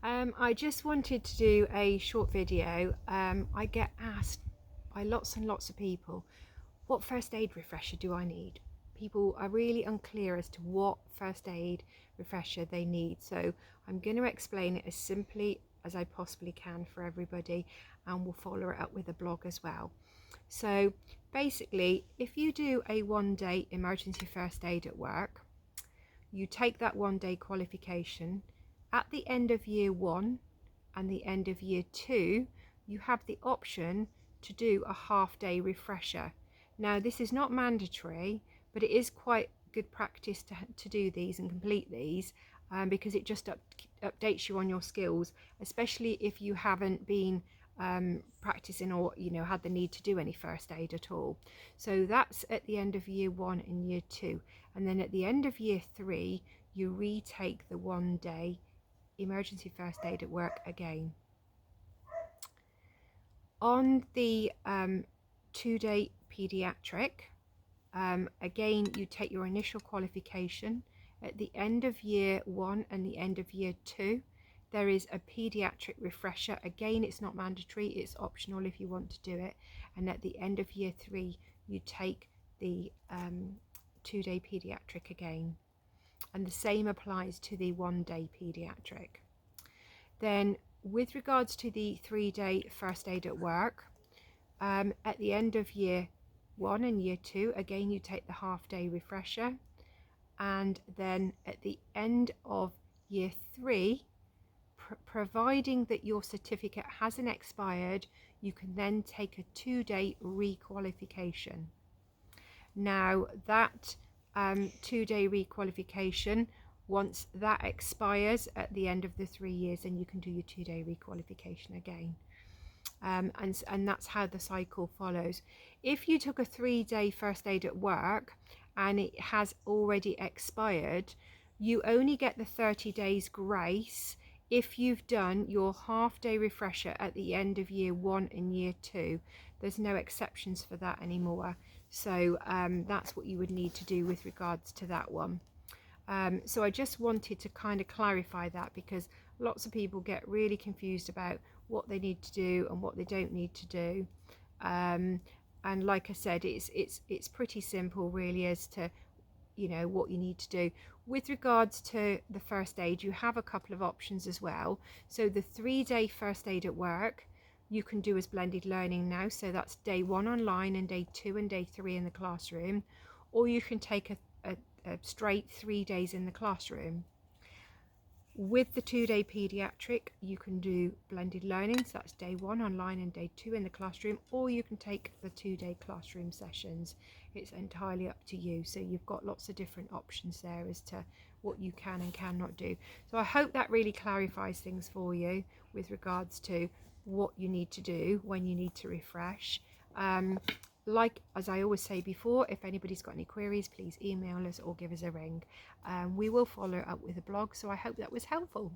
I just wanted to do a short video. I get asked by lots and lots of people, what first aid refresher do I need? People are really unclear as to what first aid refresher they need. So I'm going to explain it as simply as I possibly can for everybody, and we'll follow it up with a blog as well. So basically, if you do a 1-day emergency first aid at work, you take that 1-day qualification. At the end of year 1 and the end of year 2, you have the option to do a half-day refresher. Now, this is not mandatory, but it is quite good practice to do these and complete these, because it just updates you on your skills, especially if you haven't been practicing or had the need to do any first aid at all. So that's at the end of year 1 and year 2, and then at the end of year 3 you retake the 1-day emergency first aid at work again. On the 2-day pediatric, again you take your initial qualification. At the end of year 1 and the end of year 2 there is a pediatric refresher. Again, it's not mandatory, it's optional if you want to do it. And at the end of year 3 you take the 2-day pediatric again, and the same applies to the 1-day pediatric. Then with regards to the 3-day first aid at work, at the end of year 1 and year 2, again you take the half-day refresher, and then at the end of year 3, providing that your certificate hasn't expired, you can then take a 2-day requalification. Now that 2-day requalification, once that expires at the end of the 3 years, then you can do your 2-day requalification again. And that's how the cycle follows. If you took a 3-day first aid at work and it has already expired, you only get the 30 days grace if you've done your half-day refresher at the end of year 1 and year 2. There's no exceptions for that anymore. So that's what you would need to do with regards to that one. So I just wanted to kind of clarify that, because lots of people get really confused about what they need to do and what they don't need to do. And like I said, it's pretty simple really as to what you need to do. With regards to the first aid, you have a couple of options as well. So the 3-day first aid at work you can do as blended learning now, so that's day 1 online and day 2 and day 3 in the classroom, or you can take a straight 3 days in the classroom. With the 2-day pediatric, you can do blended learning, so that's day 1 online and day 2 in the classroom, or you can take the 2-day classroom sessions. It's entirely up to you. So you've got lots of different options there as to what you can and cannot do. So I hope that really clarifies things for you with regards to what you need to do when you need to refresh. Like as I always say before, if anybody's got any queries, please email us or give us a ring. We will follow up with a blog, so I hope that was helpful.